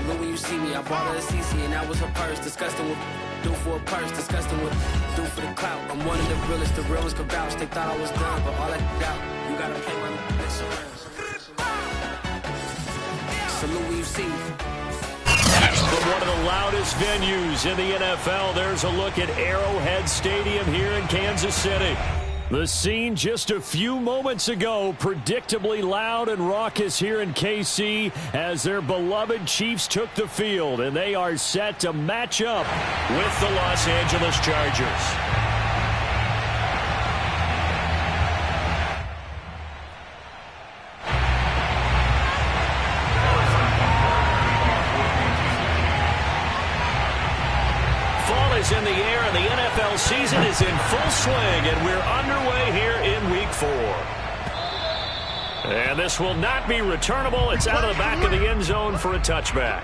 Salute when you see me. I bought her a CC and that was her purse. Disgusting with do for a purse. Disgusting with do for the clout. I'm one of the realest. The real ones can vouch. They thought I was done, but all I doubt. You gotta play my next around. Salute when you see me. From one of the loudest venues in the NFL, there's a look at Arrowhead Stadium here in Kansas City. The scene just a few moments ago, predictably loud and raucous here in KC as their beloved Chiefs took the field, and they are set to match up with the Los Angeles Chargers. In the air, and the NFL season is in full swing, and we're underway here in Week 4. And this will not be returnable. It's out of the back of the end zone for a touchback.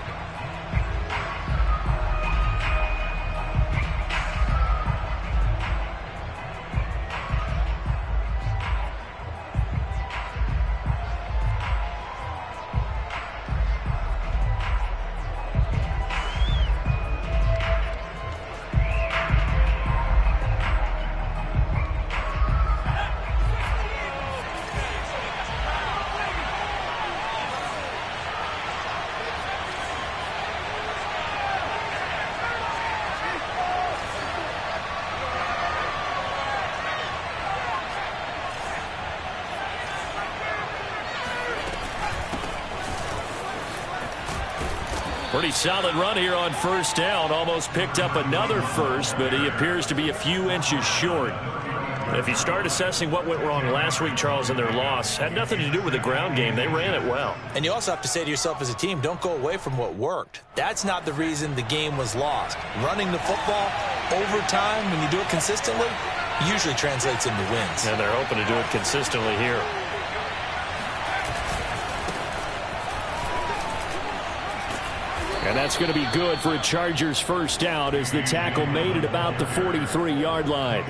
Pretty solid run here on first down. Almost picked up another first, but he appears to be a few inches short. If you start assessing what went wrong last week, Charles, in their loss, had nothing to do with the ground game. They ran it well. And you also have to say to yourself as a team, don't go away from what worked. That's not the reason the game was lost. Running the football over time, when you do it consistently, usually translates into wins. And they're hoping to do it consistently here. And that's going to be good for a Chargers first down as the tackle made it about the 43-yard line.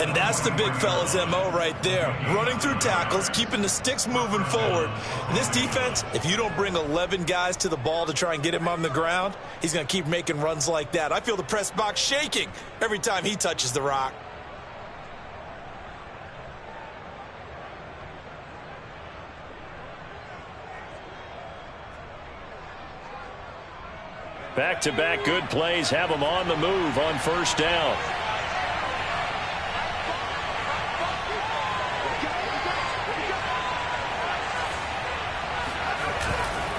And that's the big fella's MO right there. Running through tackles, keeping the sticks moving forward. This defense, if you don't bring 11 guys to the ball to try and get him on the ground, he's going to keep making runs like that. I feel the press box shaking every time he touches the rock. Back-to-back good plays have them on the move on first down.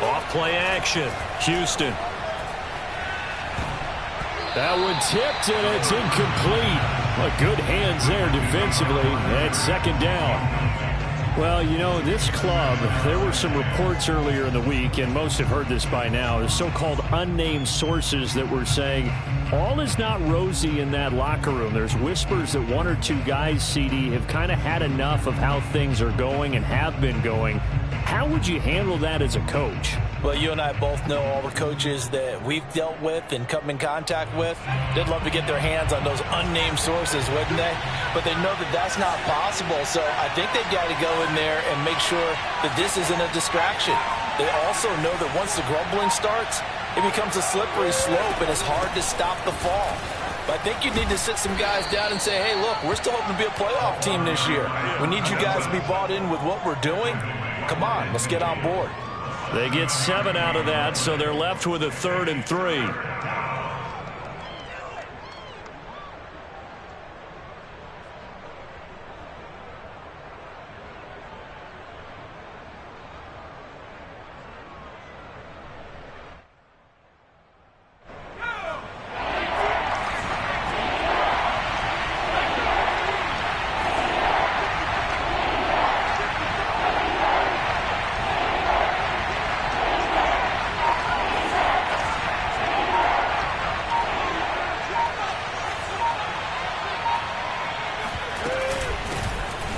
Off-play action. Houston. That one tipped, and it's incomplete. Good hands there defensively at second down. Well, you know, this club, there were some reports earlier in the week, and most have heard this by now, the so-called unnamed sources that were saying all is not rosy in that locker room. There's whispers that one or two guys, CD, have kind of had enough of how things are going and have been going. How would you handle that as a coach? Well, you and I both know all the coaches that we've dealt with and come in contact with. They'd love to get their hands on those unnamed sources, wouldn't they? But they know that that's not possible. So I think they've got to go in there and make sure that this isn't a distraction. They also know that once the grumbling starts, it becomes a slippery slope and it's hard to stop the fall. But I think you need to sit some guys down and say, hey, look, we're still hoping to be a playoff team this year. We need you guys to be bought in with what we're doing. Come on, let's get on board. They get 7 out of that, so they're left with a 3rd and 3.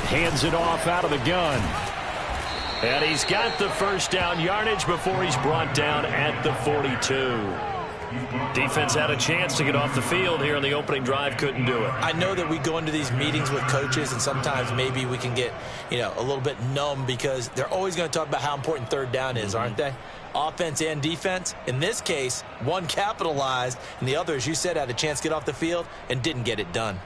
Hands it off out of the gun. And he's got the first down yardage before he's brought down at the 42. Defense had a chance to get off the field here in the opening drive, couldn't do it. I know that we go into these meetings with coaches and sometimes maybe we can get, a little bit numb because they're always going to talk about how important third down is, aren't they? offense and defense. In this case, one capitalized, and the other, as you said, had a chance to get off the field and didn't get it done.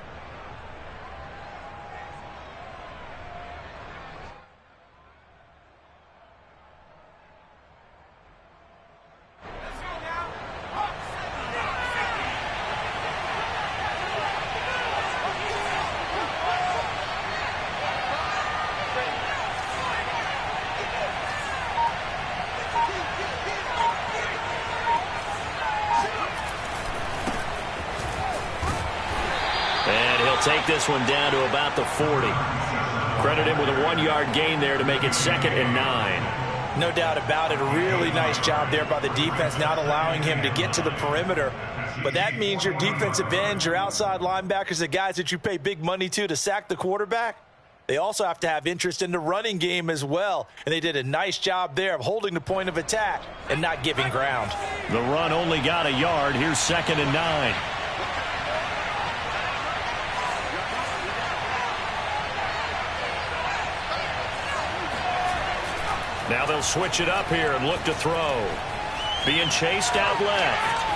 Take this one down to about the 40. Credit him with a 1-yard gain there to make it 2nd and 9. No doubt about it. A really nice job there by the defense, not allowing him to get to the perimeter. But that means your defensive ends, your outside linebackers, the guys that you pay big money to sack the quarterback, they also have to have interest in the running game as well. And they did a nice job there of holding the point of attack and not giving ground. The run only got a yard. Here's 2nd and 9. Now they'll switch it up here and look to throw. Being chased out left.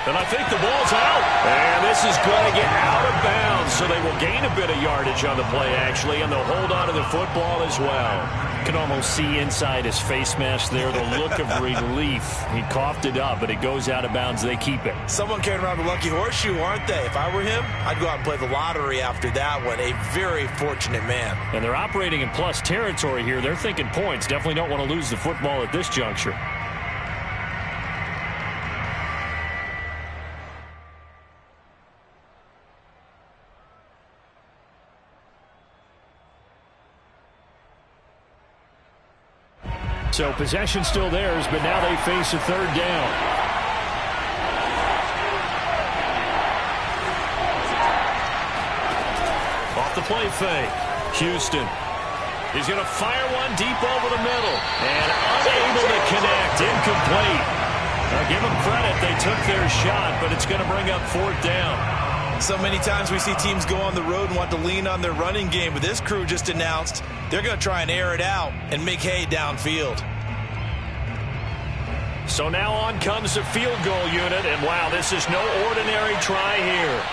And I think the ball's out. And this is going to get out of bounds. So they will gain a bit of yardage on the play, actually, and they'll hold on to the football as well. You can almost see inside his face mask there the look of relief. He coughed it up, but it goes out of bounds. They keep it. Someone carrying around the lucky horseshoe, aren't they? If I were him, I'd go out and play the lottery after that one. A very fortunate man. And they're operating in plus territory here. They're thinking points. Definitely don't want to lose the football at this juncture. So possession still theirs, but now they face a 3rd down. Off the play fake. Houston. He's going to fire one deep over the middle. And unable to connect. Incomplete. Now give them credit. They took their shot, but it's going to bring up 4th down. So many times we see teams go on the road and want to lean on their running game, but this crew just announced they're going to try and air it out and make hay downfield. So now on comes the field goal unit, and wow, this is no ordinary try here.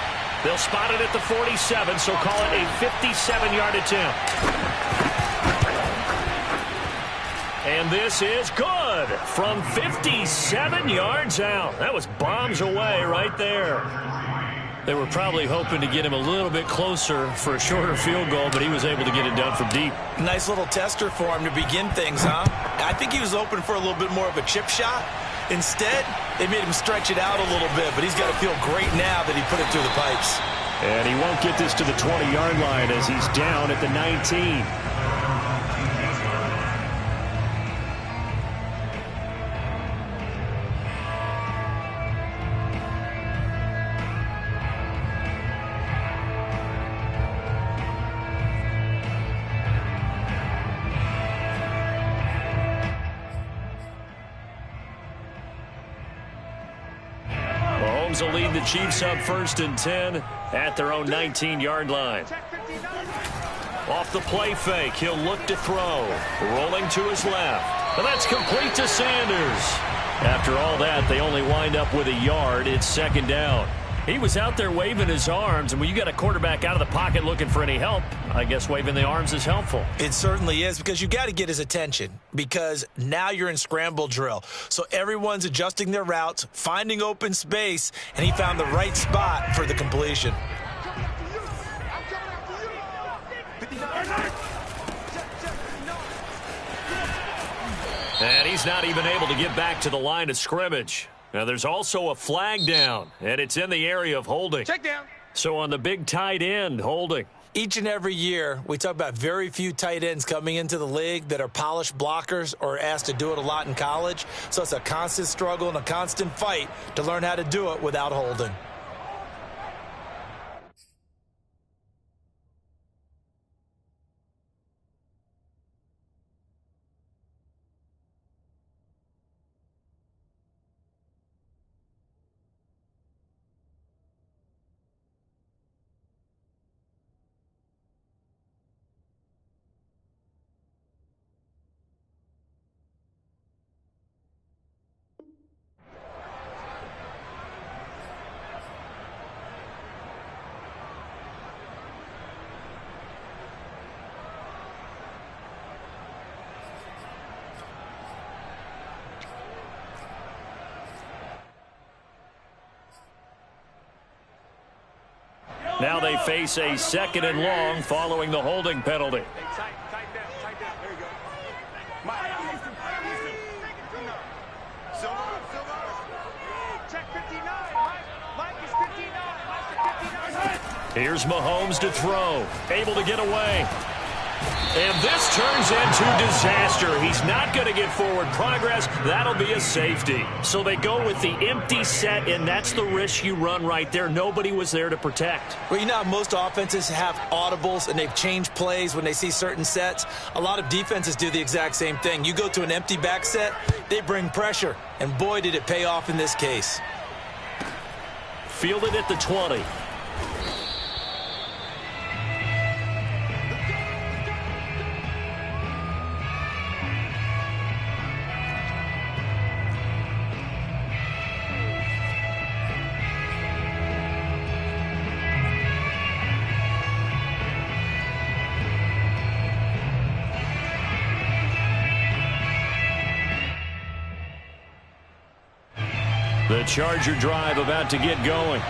They'll spot it at the 47, so call it a 57-yard attempt. And this is good from 57 yards out. That was bombs away right there. They were probably hoping to get him a little bit closer for a shorter field goal, but he was able to get it done from deep. Nice little tester for him to begin things, huh? I think he was open for a little bit more of a chip shot. Instead, they made him stretch it out a little bit, but he's got to feel great now that he put it through the pipes. And he won't get this to the 20-yard line as he's down at the 19. Will lead the Chiefs up 1st and 10 at their own 19-yard line. Off the play fake, he'll look to throw. Rolling to his left. And that's complete to Sanders. After all that, they only wind up with a yard. It's 2nd down. He was out there waving his arms, and when you got a quarterback out of the pocket looking for any help, I guess waving the arms is helpful. It certainly is, because you got to get his attention, because now you're in scramble drill. So everyone's adjusting their routes, finding open space, and he found the right spot for the completion. And he's not even able to get back to the line of scrimmage. Now, there's also a flag down, and it's in the area of holding. Check down. So on the big tight end, holding. Each and every year, we talk about very few tight ends coming into the league that are polished blockers or asked to do it a lot in college. So it's a constant struggle and a constant fight to learn how to do it without holding. Now they face a 2nd and long following the holding penalty. Here's Mahomes to throw. Able to get away. And this turns into disaster. He's not going to get forward progress. That'll be a safety. So they go with the empty set, and that's the risk you run right there. Nobody was there to protect. Well, you know, most offenses have audibles, and they've changed plays when they see certain sets. A lot of defenses do the exact same thing. You go to an empty back set, they bring pressure. And boy, did it pay off in this case. Fielded at the 20. The Charger drive about to get going.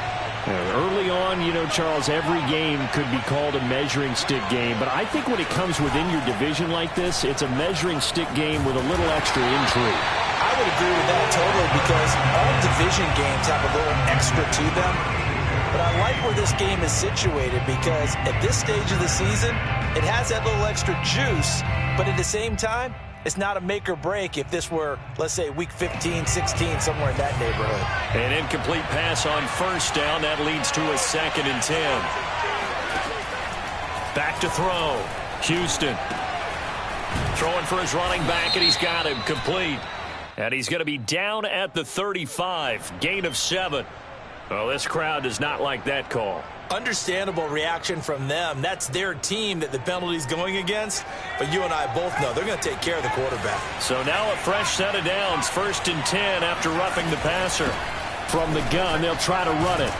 Early on, you know, Charles, every game could be called a measuring stick game. But I think when it comes within your division like this, it's a measuring stick game with a little extra intrigue. I would agree with that totally, because all division games have a little extra to them. But I like where this game is situated, because at this stage of the season, it has that little extra juice. But at the same time, it's not a make or break if this were, let's say, week 15, 16, somewhere in that neighborhood. An incomplete pass on 1st down. That leads to a 2nd and 10. Back to throw. Houston. Throwing for his running back, and he's got him complete. And he's going to be down at the 35. Gain of 7. Well, this crowd does not like that call. Understandable reaction from them. That's their team that the penalty's going against. But you and I both know they're going to take care of the quarterback. So now a fresh set of downs. 1st and 10 after roughing the passer. From the gun, they'll try to run it.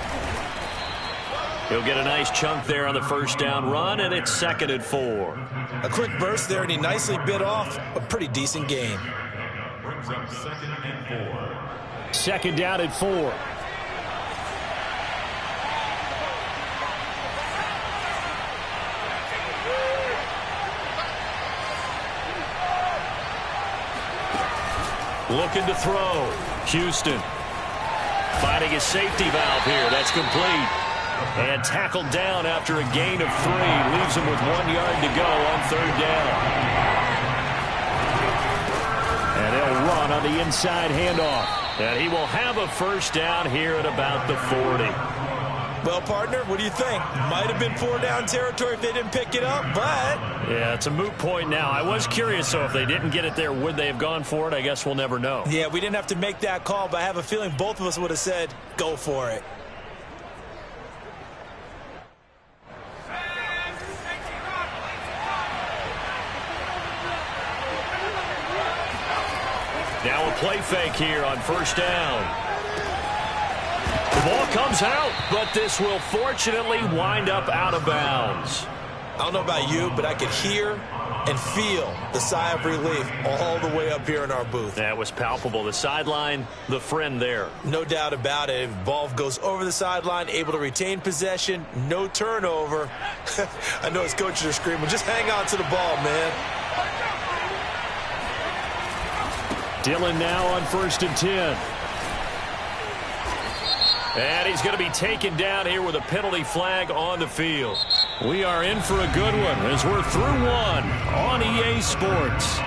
He'll get a nice chunk there on the 1st down run, and it's 2nd and 4. A quick burst there, and he nicely bit off a pretty decent gain. Brings up 2nd and 4. 2nd down at 4. Looking to throw. Houston finding his safety valve here. That's complete. And tackled down after a gain of 3. Leaves him with 1 yard to go on 3rd down. And they'll run on the inside handoff. And he will have a 1st down here at about the 40. Well, partner, what do you think? Might have been 4-down territory if they didn't pick it up, but... Yeah, it's a moot point now. I was curious, so if they didn't get it there, would they have gone for it? I guess we'll never know. Yeah, we didn't have to make that call, but I have a feeling both of us would have said, go for it. Now a play fake here on 1st down. The ball comes out, but this will fortunately wind up out of bounds. I don't know about you, but I could hear and feel the sigh of relief all the way up here in our booth. That was palpable. The sideline, the friend there. No doubt about it. Ball goes over the sideline, able to retain possession, no turnover. I know his coaches are screaming, just hang on to the ball, man. Dillon now on 1st and 10. And he's going to be taken down here with a penalty flag on the field. We are in for a good one as we're through 1 on EA Sports.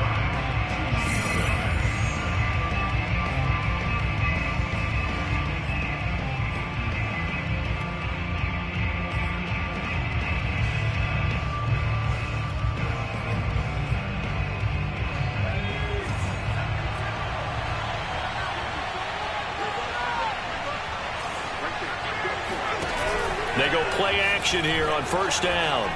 They go play action here on 1st down.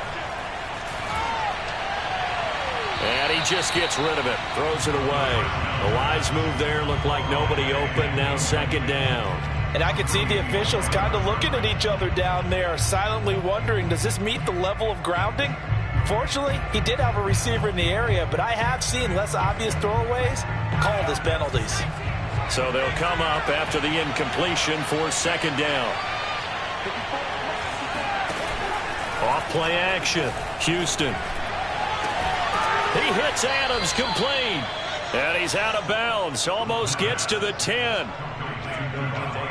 And he just gets rid of it. Throws it away. A wise move there. Looked like nobody open. Now 2nd down. And I can see the officials kind of looking at each other down there, silently wondering, does this meet the level of grounding? Fortunately, he did have a receiver in the area, but I have seen less obvious throwaways called as penalties. So they'll come up after the incompletion for 2nd down. Off play action. Houston. He hits Adams complete. And he's out of bounds. Almost gets to the 10.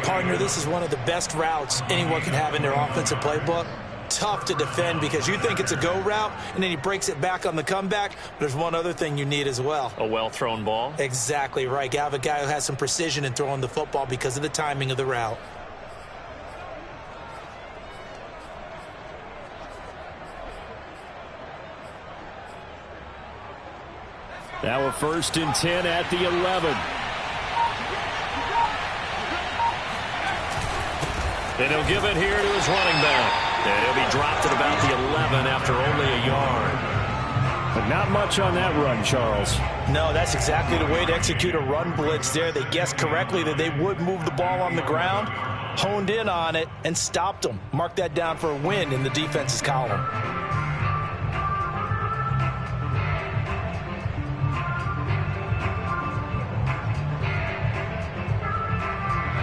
Partner, this is one of the best routes anyone can have in their offensive playbook. Tough to defend because you think it's a go route, and then he breaks it back on the comeback. There's one other thing you need as well. A well-thrown ball. Exactly right. You have a guy who has some precision in throwing the football because of the timing of the route. Now a 1st and 10 at the 11. And he'll give it here to his running back. And he'll be dropped at about the 11 after only a yard. But not much on that run, Charles. No, that's exactly the way to execute a run blitz there. They guessed correctly that they would move the ball on the ground, honed in on it, and stopped them. Mark that down for a win in the defense's column.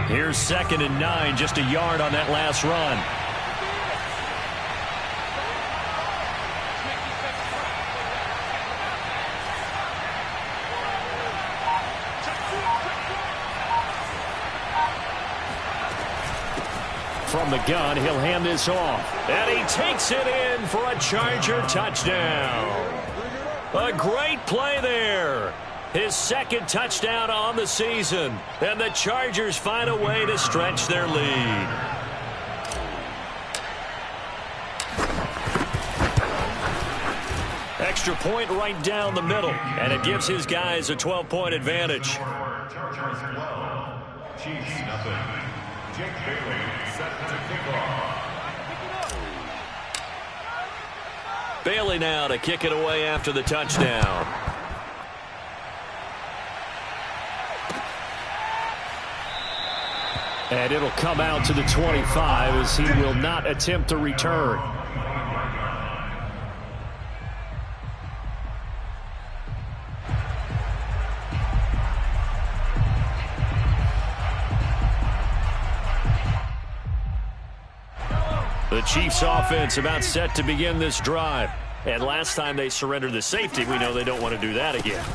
Here's 2nd and 9, just a yard on that last run. From the gun, he'll hand this off. And he takes it in for a Charger touchdown. A great play there. His 2nd touchdown on the season. And the Chargers find a way to stretch their lead. Extra point right down the middle. And it gives his guys a 12-point advantage. Chargers 12, Chiefs nothing. Jake Bailey set to kick off. Bailey now to kick it away after the touchdown. And it'll come out to the 25 as he will not attempt to return. The Chiefs offense about set to begin this drive. And last time they surrendered the safety, we know they don't want to do that again.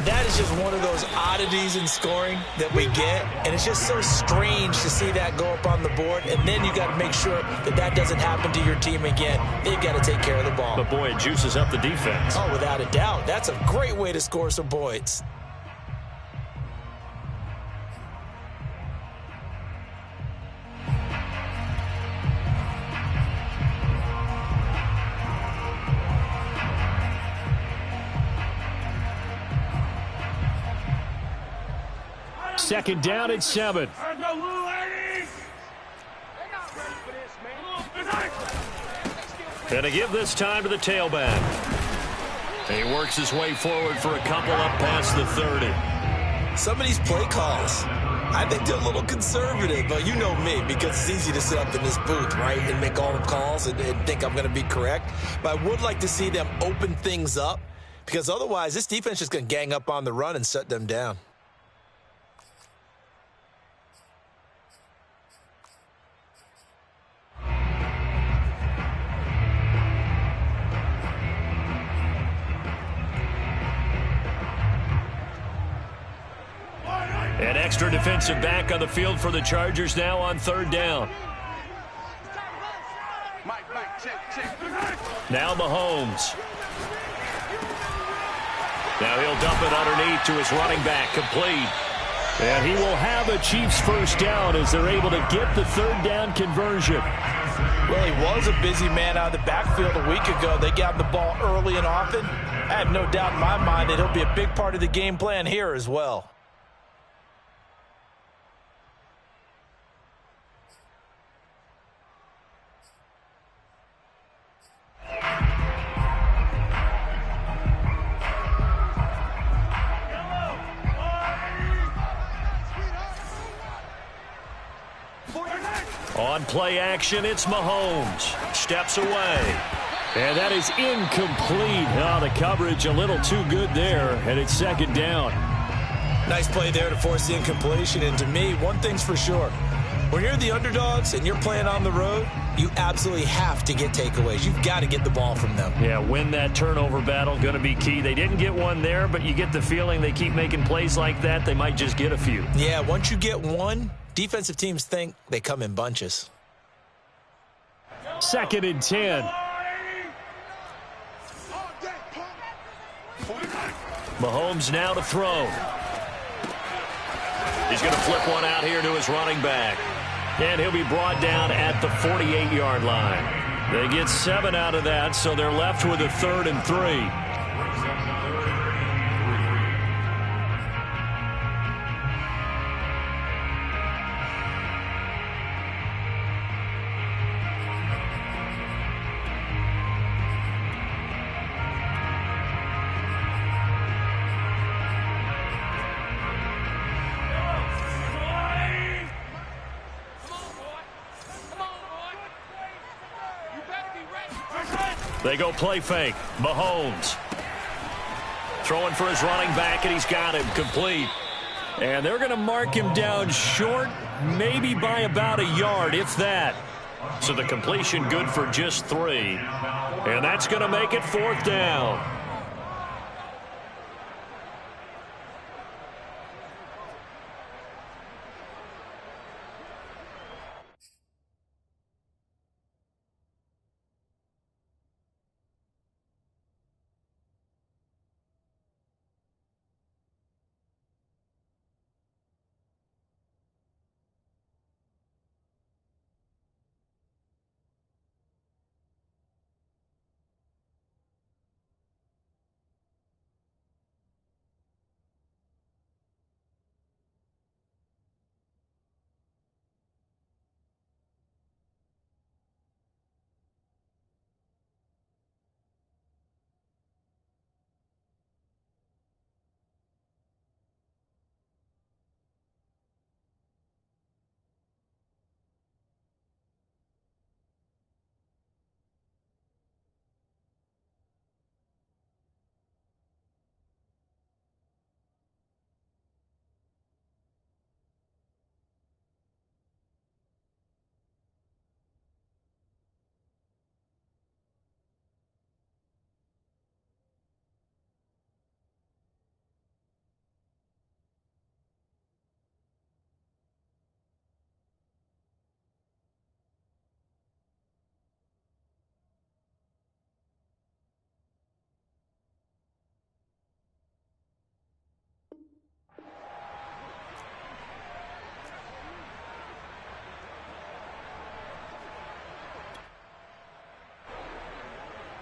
That is just one of those oddities in scoring that we get, and it's just so strange to see that go up on the board, and then you got to make sure that that doesn't happen to your team again. They've got to take care of the ball. But, boy, it juices up the defense. Oh, without a doubt. That's a great way to score some points. Second down at 7. Gonna give this time to the tailback. He works his way forward for a couple up past the 30. Some of these play calls, I think they're a little conservative, but you know me, because it's easy to sit up in this booth, right, and make all the calls and think I'm going to be correct. But I would like to see them open things up, because otherwise this defense is just going to gang up on the run and shut them down. An extra defensive back on the field for the Chargers now on 3rd down. Now Mahomes. Now he'll dump it underneath to his running back, complete. And he will have a Chiefs 1st down as they're able to get the 3rd down conversion. Well, he was a busy man out of the backfield a week ago. They got the ball early and often. I have no doubt in my mind that he'll be a big part of the game plan here as well. On play action, it's Mahomes. Steps away. And that is incomplete. Oh, the coverage a little too good there, and it's 2nd down. Nice play there to force the incompletion. And to me, one thing's for sure. When you're the underdogs and you're playing on the road, you absolutely have to get takeaways. You've got to get the ball from them. Yeah, win that turnover battle, going to be key. They didn't get one there, but you get the feeling they keep making plays like that, they might just get a few. Yeah, once you get one, defensive teams think they come in bunches. 2nd and 10. Mahomes now to throw. He's going to flip one out here to his running back. And he'll be brought down at the 48-yard line. They get 7 out of that, so they're left with a 3rd and 3. They go play fake. Mahomes throwing for his running back, and he's got him complete. And they're going to mark him down short, maybe by about a yard, if that. So the completion good for just 3. And that's going to make it 4th down.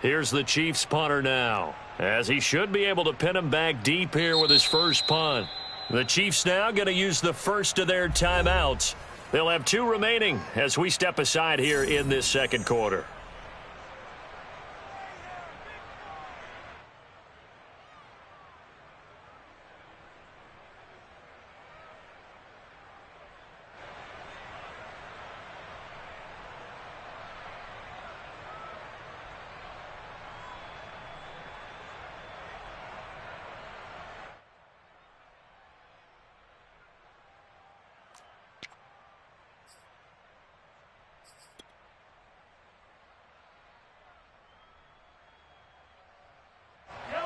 Here's the Chiefs punter now, as he should be able to pin him back deep here with his first punt. The Chiefs now going to use the first of their timeouts. They'll have 2 remaining as we step aside here in this 2nd quarter.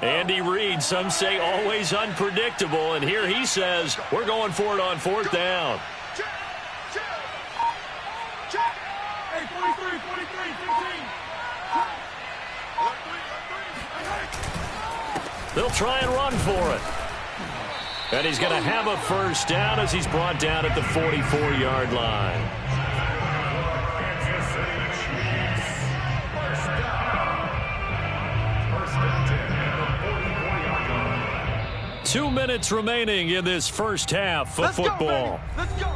Andy Reid, some say always unpredictable, and here he says we're going for it on 4th down. Hey, 43, 15. They'll try and run for it. And he's going to have a first down as he's brought down at the 44-yard line. 2 minutes remaining in this first half of football. Let's go.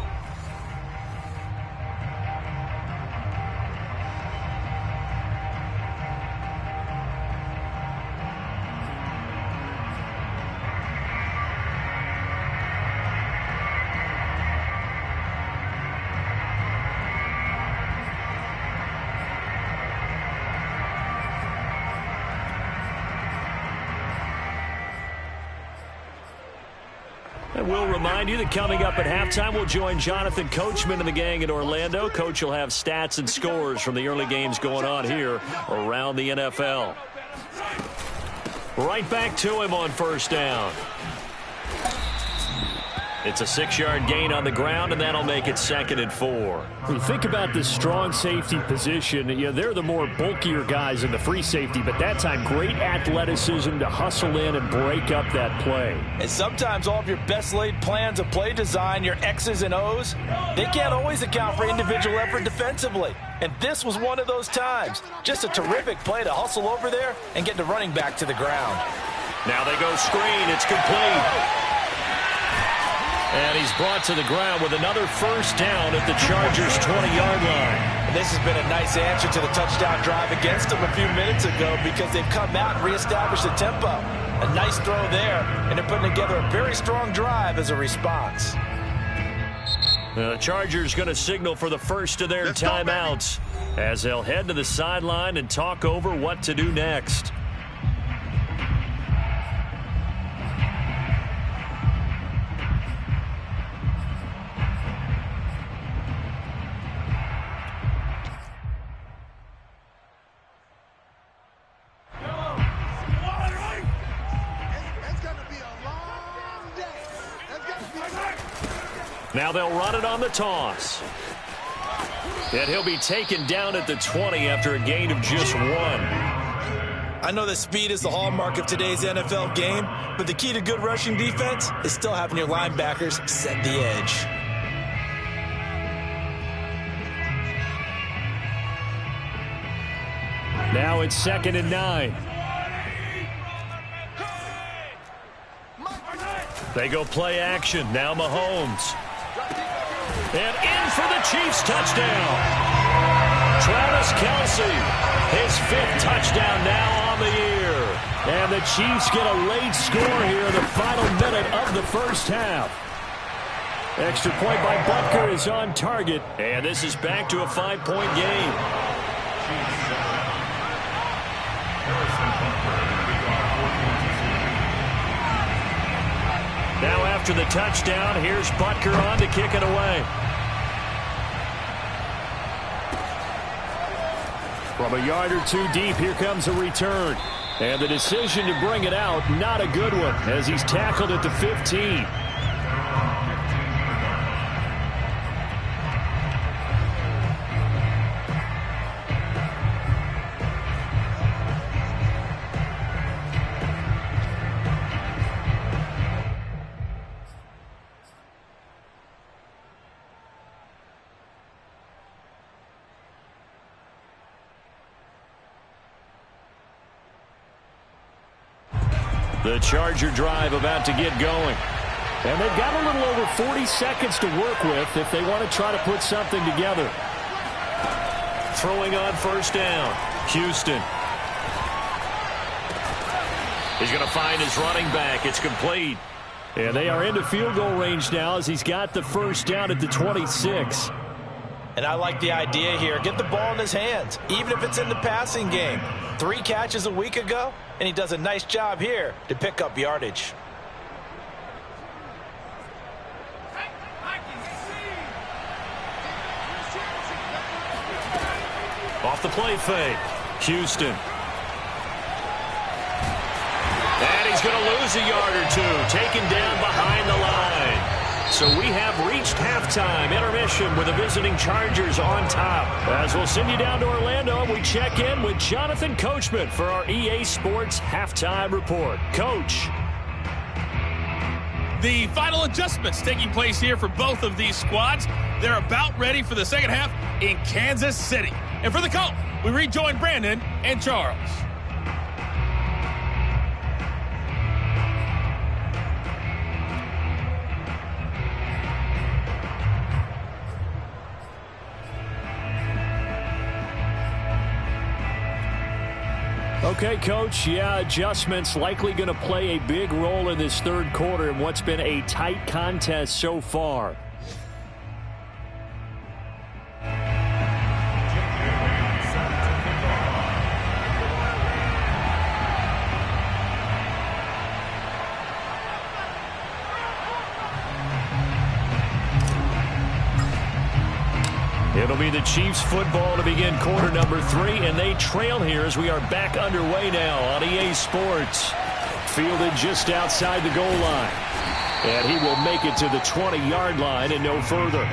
we'll remind you that coming up at halftime, we'll join Jonathan Coachman and the gang in Orlando. Coach will have stats and scores from the early games going on here around the NFL. Right back to him on first down. It's a 6-yard gain on the ground, and that'll make it 2nd and 4. When you think about this strong safety position, they're the more bulkier guys in the free safety, but that time great athleticism to hustle in and break up that play. And sometimes all of your best laid plans of play design, your X's and O's, they can't always account for individual effort defensively. And this was one of those times. Just a terrific play to hustle over there and get the running back to the ground. Now they go screen. It's complete. And he's brought to the ground with another first down at the Chargers' 20-yard line. And this has been a nice answer to the touchdown drive against them a few minutes ago because they've come out and reestablished the tempo. A nice throw there, and they're putting together a very strong drive as a response. The Chargers going to signal for the first of their timeouts as they'll head to the sideline and talk over what to do next. Now they'll run it on the toss. And he'll be taken down at the 20 after a gain of just 1. I know that speed is the hallmark of today's NFL game, but the key to good rushing defense is still having your linebackers set the edge. Now it's 2nd and 9. They go play action. Now Mahomes. And in for the Chiefs touchdown. Travis Kelce, his 5th touchdown now on the year. And the Chiefs get a late score here in the final minute of the first half. Extra point by Butker is on target. And this is back to a 5-point game. Now after the touchdown, here's Butker on to kick it away. From a yard or two deep, here comes a return. And the decision to bring it out, not a good one, as he's tackled at the 15. The Charger drive about to get going. And they've got a little over 40 seconds to work with if they want to try to put something together. Throwing on first down, Houston. He's going to find his running back. It's complete. And they are into field goal range now as he's got the first down at the 26. And I like the idea here. Get the ball in his hands, even if it's in the passing game. 3 catches a week ago, and he does a nice job here to pick up yardage. Off the play fake, Houston. And he's going to lose a yard or two, taken down behind the line. So we have reached halftime intermission with the visiting Chargers on top. As we'll send you down to Orlando, we check in with Jonathan Coachman for our EA Sports Halftime Report. Coach. The final adjustments taking place here for both of these squads. They're about ready for the second half in Kansas City. And for the call, we rejoin Brandon and Charles. Okay, Coach, adjustments likely going to play a big role in this third quarter in what's been a tight contest so far. It'll be the Chiefs football to begin quarter number 3, and they trail here as we are back underway now on EA Sports. Fielded just outside the goal line. And he will make it to the 20-yard line and no further.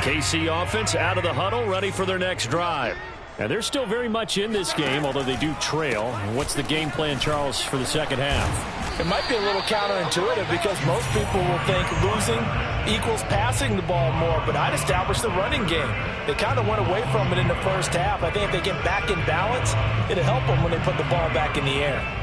KC offense out of the huddle, ready for their next drive. And they're still very much in this game, although they do trail. What's the game plan, Charles, for the second half? It might be a little counterintuitive because most people will think losing equals passing the ball more, but I'd establish the running game. They kind of went away from it in the first half. I think if they get back in balance, it'll help them when they put the ball back in the air.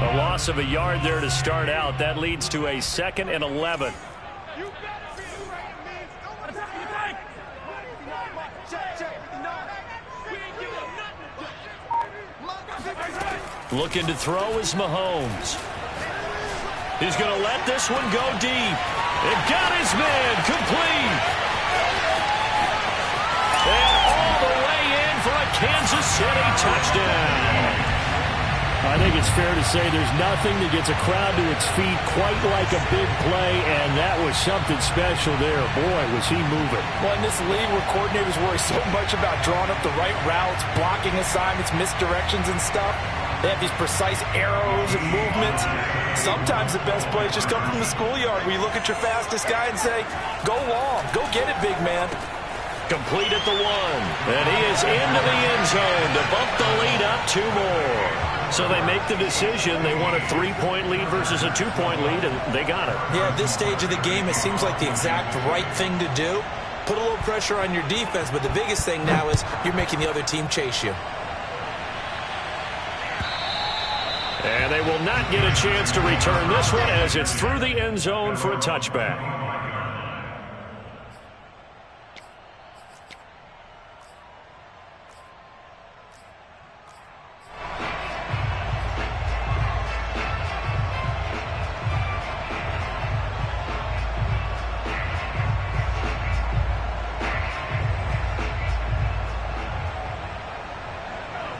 A loss of a yard there to start out. That leads to a 2nd and 11. Looking to throw is Mahomes. He's going to let this one go deep. It got his man complete. And all the way in for a Kansas City touchdown. I think it's fair to say there's nothing that gets a crowd to its feet quite like a big play, and that was something special there. Boy, was he moving. Well, in this league where coordinators worry so much about drawing up the right routes, blocking assignments, misdirections and stuff, they have these precise arrows and movements. Sometimes the best plays just come from the schoolyard where you look at your fastest guy and say, go long, go get it, big man. Complete at the 1, and he is into the end zone to bump the lead up 2 more. So they make the decision. They want a 3-point lead versus a 2-point lead, and they got it. Yeah, at this stage of the game, it seems like the exact right thing to do. Put a little pressure on your defense, but the biggest thing now is you're making the other team chase you. And they will not get a chance to return this one as it's through the end zone for a touchback.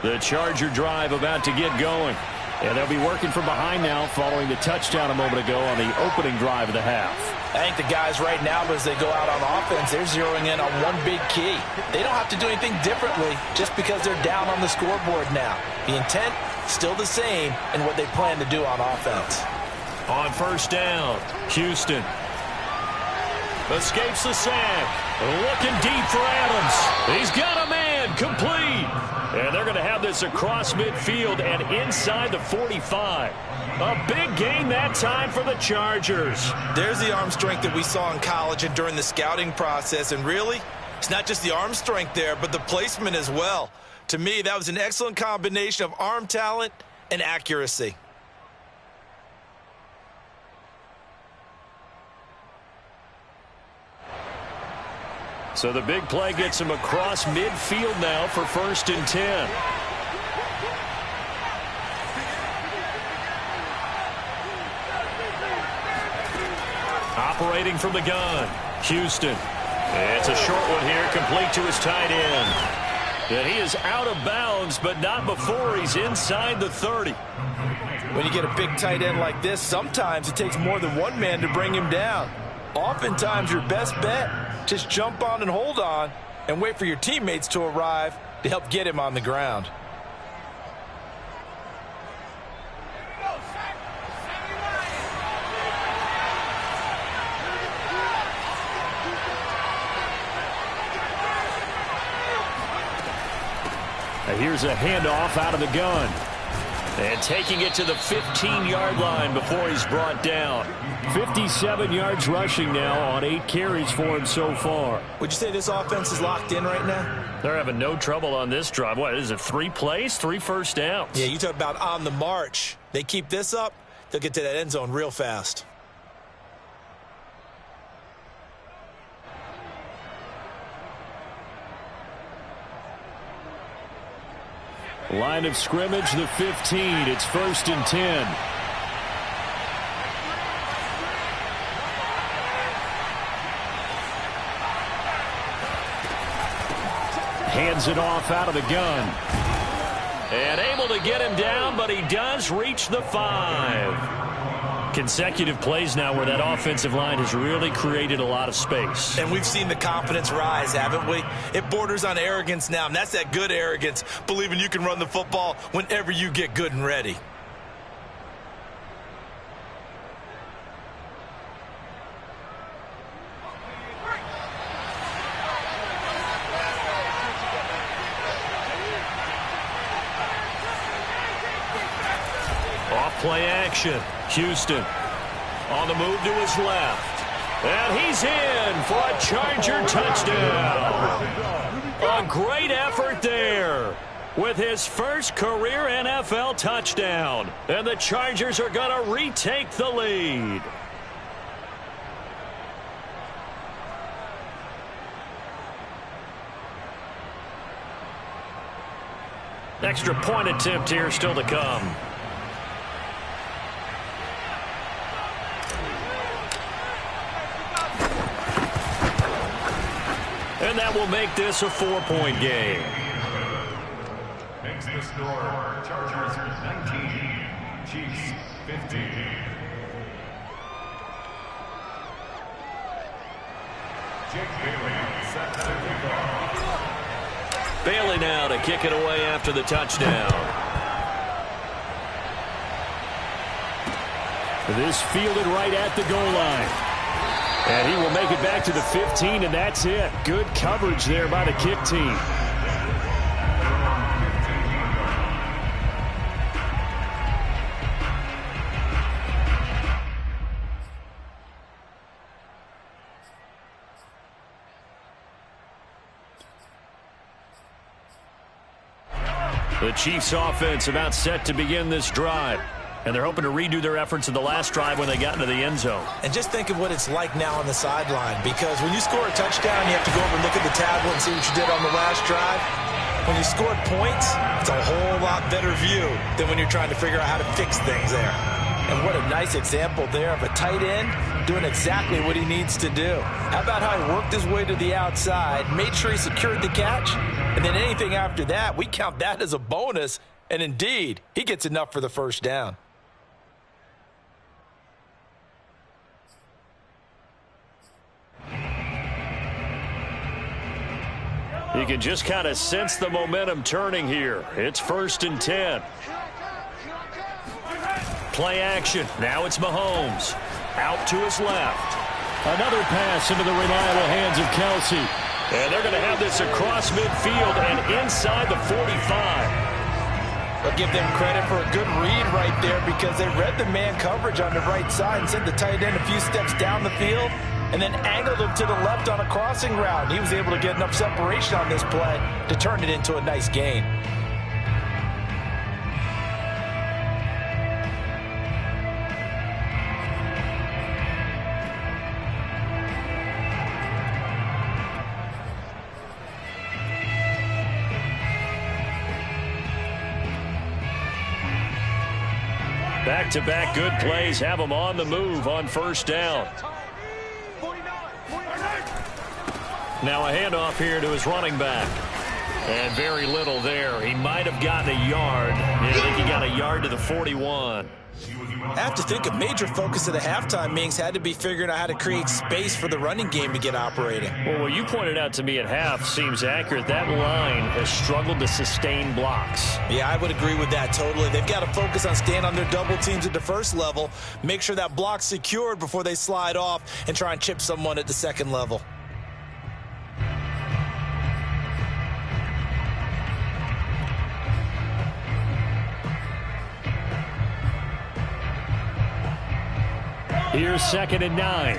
The Charger drive about to get going. And they'll be working from behind now following the touchdown a moment ago on the opening drive of the half. I think the guys right now, as they go out on offense, they're zeroing in on one big key. They don't have to do anything differently just because they're down on the scoreboard now. The intent, still the same in what they plan to do on offense. On first down, Houston escapes the sack. Looking deep for Adams. He's got a man, complete. And they're going to have this across midfield and inside the 45. A big gain that time for the Chargers. There's the arm strength that we saw in college and during the scouting process. And really, it's not just the arm strength there, but the placement as well. To me, that was an excellent combination of arm talent and accuracy. So the big play gets him across midfield now for 1st and 10. Operating from the gun, Houston. It's a short one here, complete to his tight end. And he is out of bounds, but not before he's inside the 30. When you get a big tight end like this, sometimes it takes more than one man to bring him down. Oftentimes, your best bet, just jump on and hold on and wait for your teammates to arrive to help get him on the ground. Now here's a handoff out of the gun. And taking it to the 15-yard line before he's brought down. 57 yards rushing now on 8 carries for him so far. Would you say this offense is locked in right now? They're having no trouble on this drive. What is it, 3 plays, 3 first downs? Yeah, you talk about on the march. They keep this up, they'll get to that end zone real fast. Line of scrimmage, the 15. It's 1st and 10. Hands it off out of the gun. And able to get him down, but he does reach the 5. Consecutive plays now where that offensive line has really created a lot of space. And we've seen the confidence rise, haven't we? It borders on arrogance now, and that's that good arrogance, believing you can run the football whenever you get good and ready. Play action. Houston on the move to his left. And he's in for a Charger touchdown. A great effort there with his first career NFL touchdown. And the Chargers are going to retake the lead. Extra point attempt here still to come. And that will make this a 4-point game. Makes the score Chargers 19, Chiefs 15. Jake Bailey set to kick off. Bailey now to kick it away after the touchdown. This fielded right at the goal line. And he will make it back to the 15, and that's it. Good coverage there by the kick team. The Chiefs offense about set to begin this drive. And they're hoping to redo their efforts in the last drive when they got into the end zone. And just think of what it's like now on the sideline, because when you score a touchdown, you have to go over and look at the tablet and see what you did on the last drive. When you scored points, it's a whole lot better view than when you're trying to figure out how to fix things there. And what a nice example there of a tight end doing exactly what he needs to do. How about how he worked his way to the outside, made sure he secured the catch, and then anything after that, we count that as a bonus. And indeed, he gets enough for the first down. You can just kind of sense the momentum turning here. It's 1st and 10. Play action. Now it's Mahomes. Out to his left. Another pass into the reliable hands of Kelsey. And they're going to have this across midfield and inside the 45. I'll give them credit for a good read right there, because they read the man coverage on the right side and sent the tight end a few steps down the field and then angled him to the left on a crossing route. He was able to get enough separation on this play to turn it into a nice gain. Back-to-back good plays have them on the move on first down. Now a handoff here to his running back. And very little there. He might have gotten a yard. I think he got a yard to the 41. I have to think a major focus of the halftime meetings had to be figuring out how to create space for the running game to get operating. Well, what you pointed out to me at half seems accurate. That line has struggled to sustain blocks. Yeah, I would agree with that totally. They've got to focus on staying on their double teams at the first level, make sure that block's secured before they slide off and try and chip someone at the second level. Here's 2nd and 9.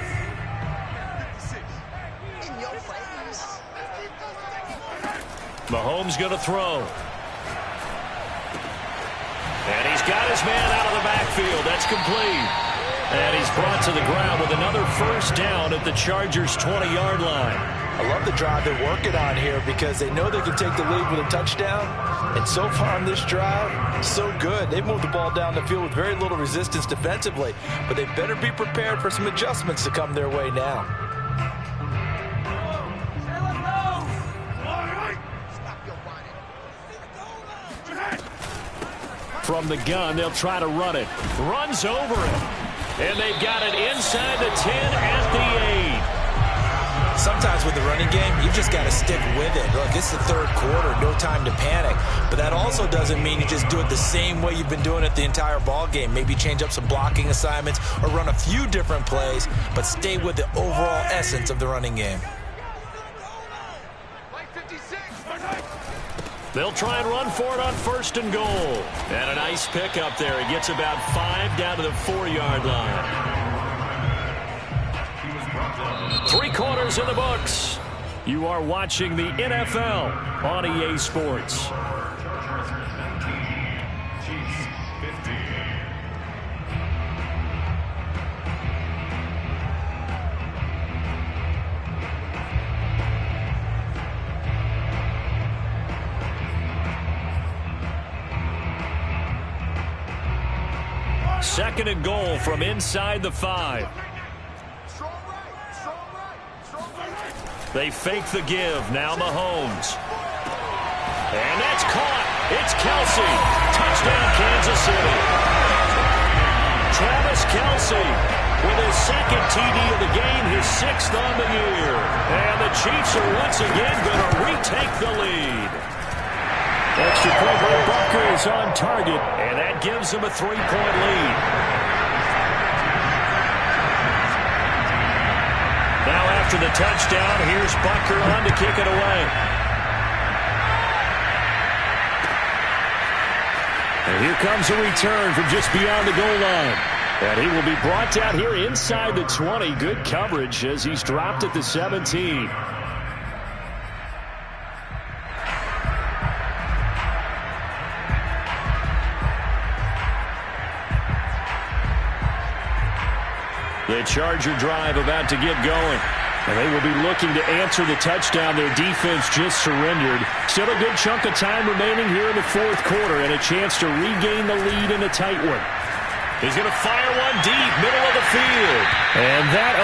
Mahomes going to throw. And he's got his man out of the backfield. That's complete. And he's brought to the ground with another first down at the Chargers' 20-yard line. I love the drive they're working on here because they know they can take the lead with a touchdown. And so far on this drive, so good. They've moved the ball down the field with very little resistance defensively, but they better be prepared for some adjustments to come their way now. From the gun, they'll try to run it. Runs over it. And they've got it inside the 10 at the 8. Sometimes with the running game, you've just got to stick with it. Look, it's the third quarter, no time to panic. But that also doesn't mean you just do it the same way you've been doing it the entire ball game. Maybe change up some blocking assignments or run a few different plays, but stay with the overall essence of the running game. They'll try and run for it on 1st and goal. And a nice pickup there. He gets about 5 down to the 4-yard line. 3 quarters in the books. You are watching the NFL on EA Sports. Chargers 19, Chiefs 15. Second and goal from inside the 5. They fake the give. Now Mahomes. And that's caught. It's Kelce. Touchdown, Kansas City. Travis Kelce with his second TD of the game, his 6th on the year. And the Chiefs are once again going to retake the lead. Extra point by Bucker is on target, and that gives them a 3-point lead. Now after the touchdown, here's Bucker on to kick it away. And here comes a return from just beyond the goal line. And he will be brought down here inside the 20. Good coverage as he's dropped at the 17. The Charger drive about to get going. And they will be looking to answer the touchdown their defense just surrendered. Still a good chunk of time remaining here in the 4th quarter and a chance to regain the lead in a tight one. He's going to fire one deep, middle of the field. And that,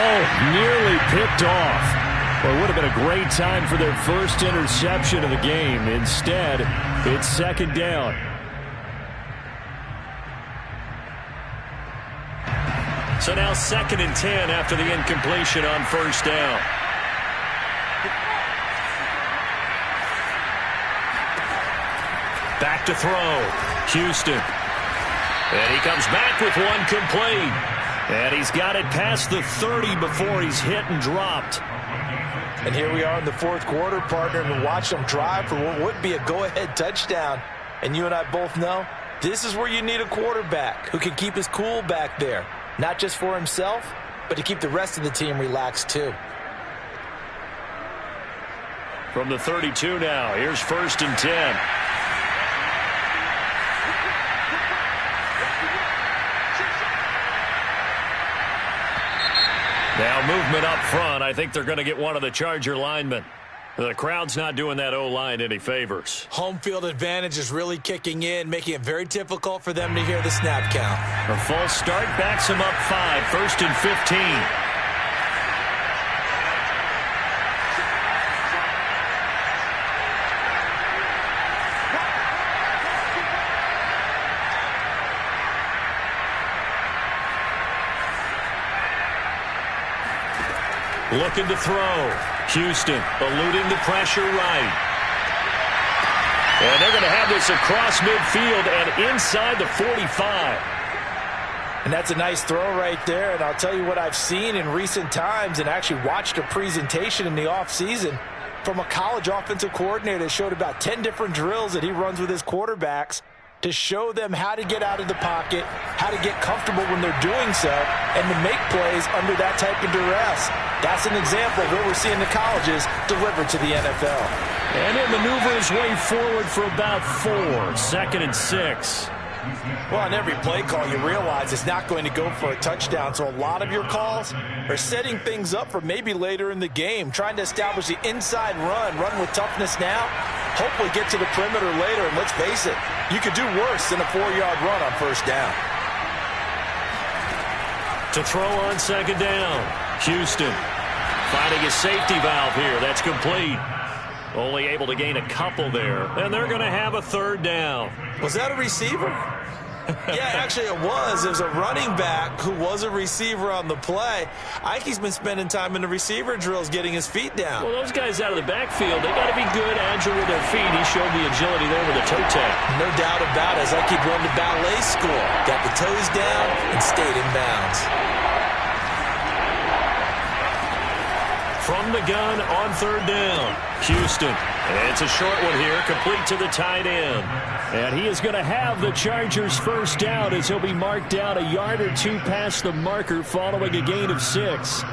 nearly picked off. Well, it would have been a great time for their first interception of the game. Instead, it's 2nd down. So now 2nd and 10 after the incompletion on 1st down. Back to throw. Houston. And he comes back with one complete. And he's got it past the 30 before he's hit and dropped. And here we are in the 4th quarter, partner, and watch them drive for what would be a go-ahead touchdown. And you and I both know this is where you need a quarterback who can keep his cool back there. Not just for himself, but to keep the rest of the team relaxed too. From the 32 now, here's 1st and 10. Now movement up front. I think they're going to get one of the Charger linemen. The crowd's not doing that O-line any favors. Home field advantage is really kicking in, making it very difficult for them to hear the snap count. A false start backs him up 5, 1st and 15. Looking to throw. Houston eluding the pressure right. And they're going to have this across midfield and inside the 45. And that's a nice throw right there. And I'll tell you what I've seen in recent times and actually watched a presentation in the offseason from a college offensive coordinator that showed about 10 different drills that he runs with his quarterbacks to show them how to get out of the pocket, how to get comfortable when they're doing so, and to make plays under that type of duress. That's an example of what we're seeing the colleges deliver to the NFL. And he'll maneuver his way forward for about 4, 2nd and 6. Well, on every play call, you realize it's not going to go for a touchdown, so a lot of your calls are setting things up for maybe later in the game, trying to establish the inside run with toughness now, hopefully get to the perimeter later, and let's face it, you could do worse than a 4-yard run on first down. To throw on second down, Houston finding a safety valve here. That's complete. Only able to gain a couple there, and they're going to have a third down. Was that a receiver? Yeah, actually it was. It was a running back who was a receiver on the play. Ike's been spending time in the receiver drills getting his feet down. Well, those guys out of the backfield, they got to be good, agile with their feet. He showed the agility there with a toe tap. No doubt about it. As Ike run the ballet school. Got the toes down and stayed in bounds. From the gun on third down, Houston. And it's a short one here, complete to the tight end. And he is going to have the Chargers first down as he'll be marked down a yard or two past the marker following a gain of 6.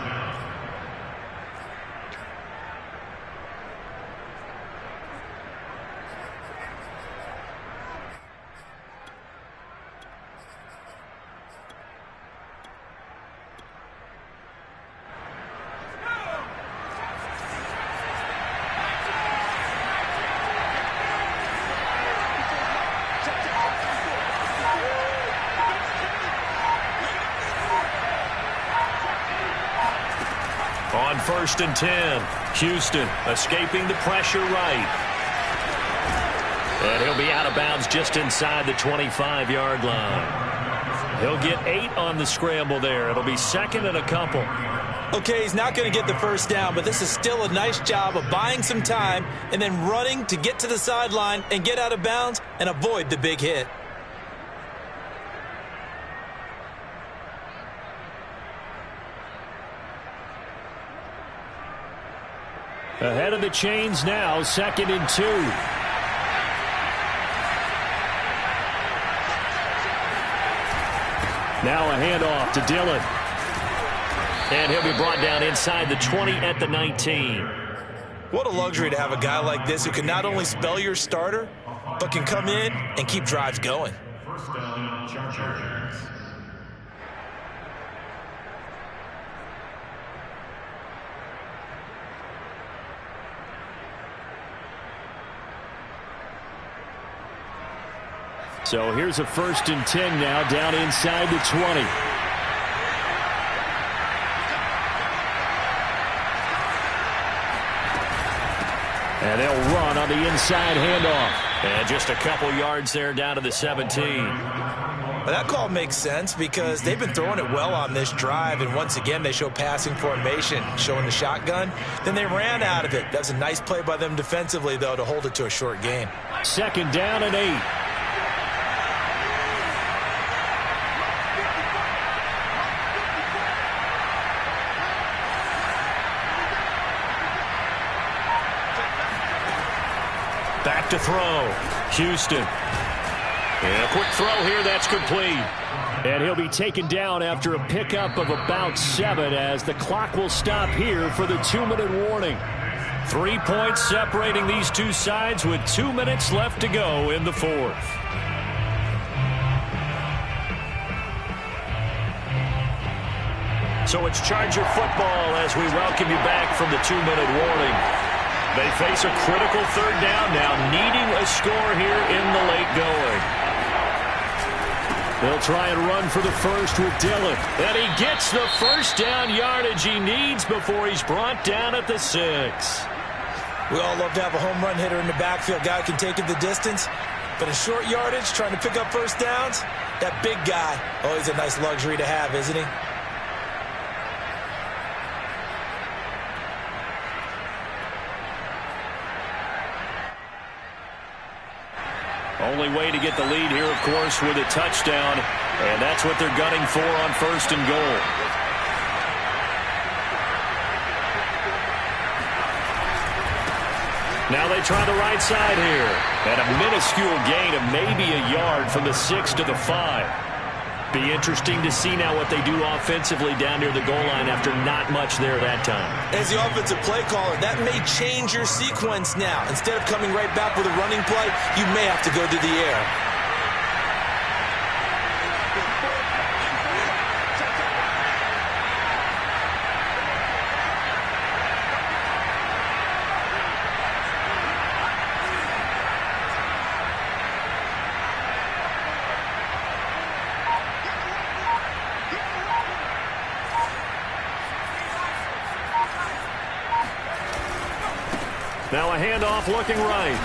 On first and 10, Houston escaping the pressure right. And he'll be out of bounds just inside the 25-yard line. He'll get 8 on the scramble there. It'll be second and a couple. Okay, he's not going to get the first down, but this is still a nice job of buying some time and then running to get to the sideline and get out of bounds and avoid the big hit. Ahead of the chains now, second and 2. Now a handoff to Dillon. And he'll be brought down inside the 20 at the 19. What a luxury to have a guy like this who can not only spell your starter, but can come in and keep drives going. First down, Chargers. So here's a first and 10 now, down inside the 20. And they'll run on the inside handoff. And just a couple yards there down to the 17. Well, that call makes sense because they've been throwing it well on this drive, and once again they show passing formation, showing the shotgun. Then they ran out of it. That's a nice play by them defensively, though, to hold it to a short gain. Second down and 8. Back to throw. Houston. And a quick throw here. That's complete. And he'll be taken down after a pickup of about 7 as the clock will stop here for the 2-minute warning. 3 points separating these two sides with 2 minutes left to go in the fourth. So it's Charger football as we welcome you back from the 2-minute warning. They face a critical third down now, needing a score here in the late going. They'll try and run for the first with Dillon. And he gets the first down yardage he needs before he's brought down at the 6. We all love to have a home run hitter in the backfield. Guy can take it the distance. But in short yardage, trying to pick up first downs, that big guy, always a nice luxury to have, isn't he? Only way to get the lead here, of course, with a touchdown. And that's what they're gunning for on first and goal. Now they try the right side here. And a minuscule gain of maybe a yard from the 6 to the 5. Be interesting to see now what they do offensively down near the goal line after not much there that time. As the offensive play caller, that may change your sequence now. Instead of coming right back with a running play, you may have to go to the air. Now a handoff looking right.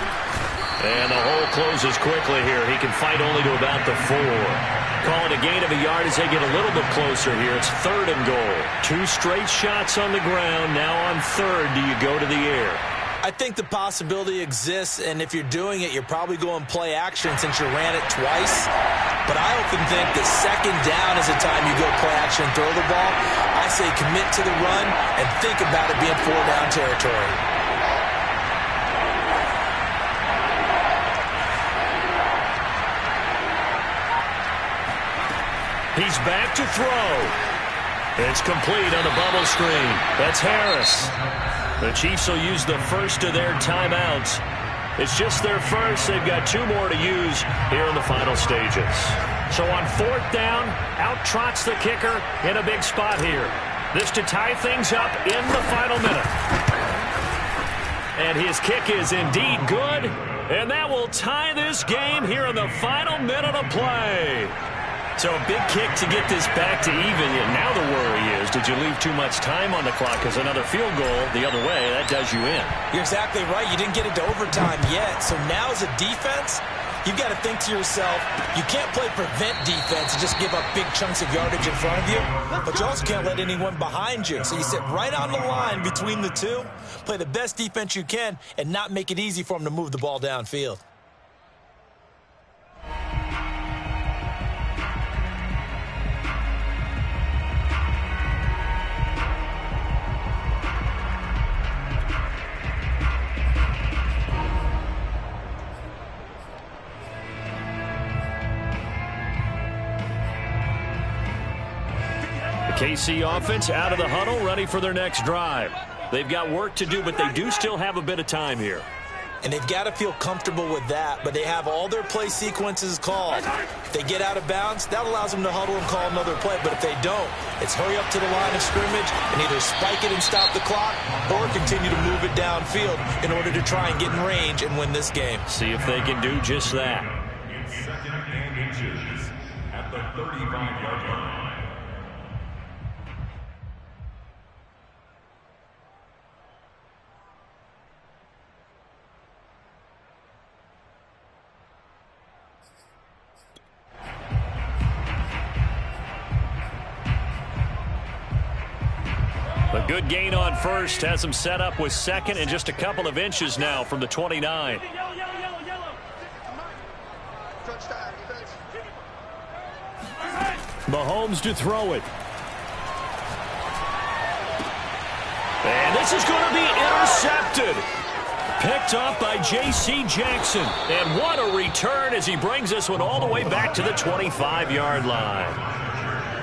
And the hole closes quickly here. He can fight only to about the 4. Call it a gain of a yard as they get a little bit closer here. It's 3rd and goal. 2 straight shots on the ground. Now on 3rd, do you go to the air? I think the possibility exists, and if you're doing it, you're probably going play action since you ran it twice. But I often think that 2nd down is the time you go play action and throw the ball. I say commit to the run and think about it being 4-down territory. He's back to throw. It's complete on the bubble screen. That's Harris. The Chiefs will use the first of their timeouts. It's just their first. They've got 2 more to use here in the final stages. So on 4th down, out trots the kicker in a big spot here. This to tie things up in the final minute. And his kick is indeed good. And that will tie this game here in the final minute of play. So a big kick to get this back to even. And now the worry is, did you leave too much time on the clock? Because another field goal the other way, that does you in. You're exactly right. You didn't get it to overtime yet. So now as a defense, you've got to think to yourself, you can't play prevent defense and just give up big chunks of yardage in front of you. But you also can't let anyone behind you. So you sit right on the line between the two, play the best defense you can, and not make it easy for them to move the ball downfield. KC offense out of the huddle, ready for their next drive. They've got work to do, but they do still have a bit of time here. And they've got to feel comfortable with that, but they have all their play sequences called. If they get out of bounds, that allows them to huddle and call another play. But if they don't, it's hurry up to the line of scrimmage and either spike it and stop the clock or continue to move it downfield in order to try and get in range and win this game. See if they can do just that. In 2nd and inches at the 35-yard line. A good gain on first, has him set up with 2nd and just a couple of inches now from the 29. Mahomes to throw it. And this is going to be intercepted. Picked off by J.C. Jackson. And what a return as he brings this one all the way back to the 25-yard line.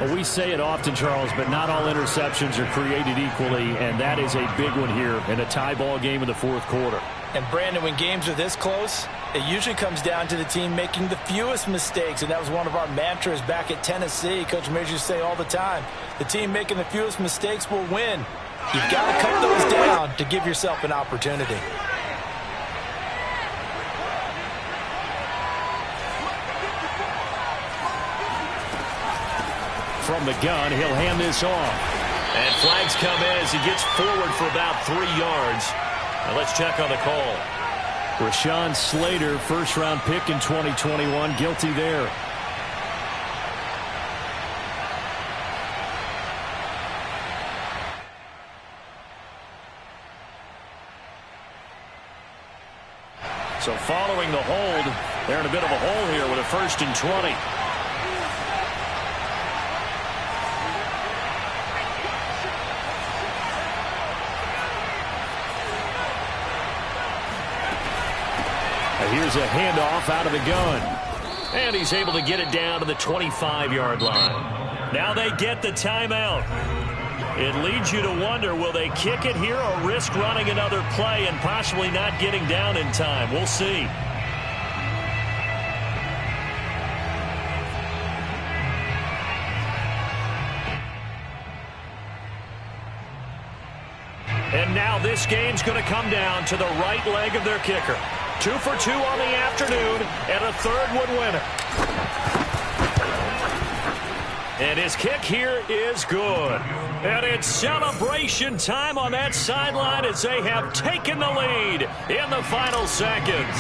Well, we say it often, Charles, but not all interceptions are created equally, and that is a big one here in a tie ball game in the 4th quarter. And, Brandon, when games are this close, it usually comes down to the team making the fewest mistakes, and that was one of our mantras back at Tennessee. Coach Mears used to say all the time, the team making the fewest mistakes will win. You've got to cut those down to give yourself an opportunity. From the gun, he'll hand this off. And flags come in as he gets forward for about 3 yards. Now let's check on the call. Rashawn Slater, first-round pick in 2021, guilty there. So following the hold, they're in a bit of a hole here with a 1st and 20. Here's a handoff out of the gun. And he's able to get it down to the 25-yard line. Now they get the timeout. It leads you to wonder, will they kick it here or risk running another play and possibly not getting down in time? We'll see. And now this game's going to come down to the right leg of their kicker. 2 for 2 on the afternoon, and a 3rd would win it. And his kick here is good. And it's celebration time on that sideline as they have taken the lead in the final seconds.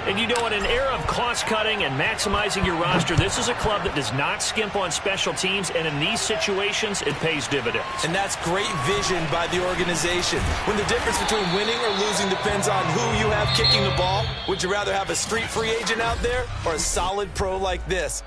And you know, in an era of cost-cutting and maximizing your roster, this is a club that does not skimp on special teams, and in these situations, it pays dividends. And that's great vision by the organization. When the difference between winning or losing depends on who you have kicking the ball, would you rather have a street free agent out there or a solid pro like this?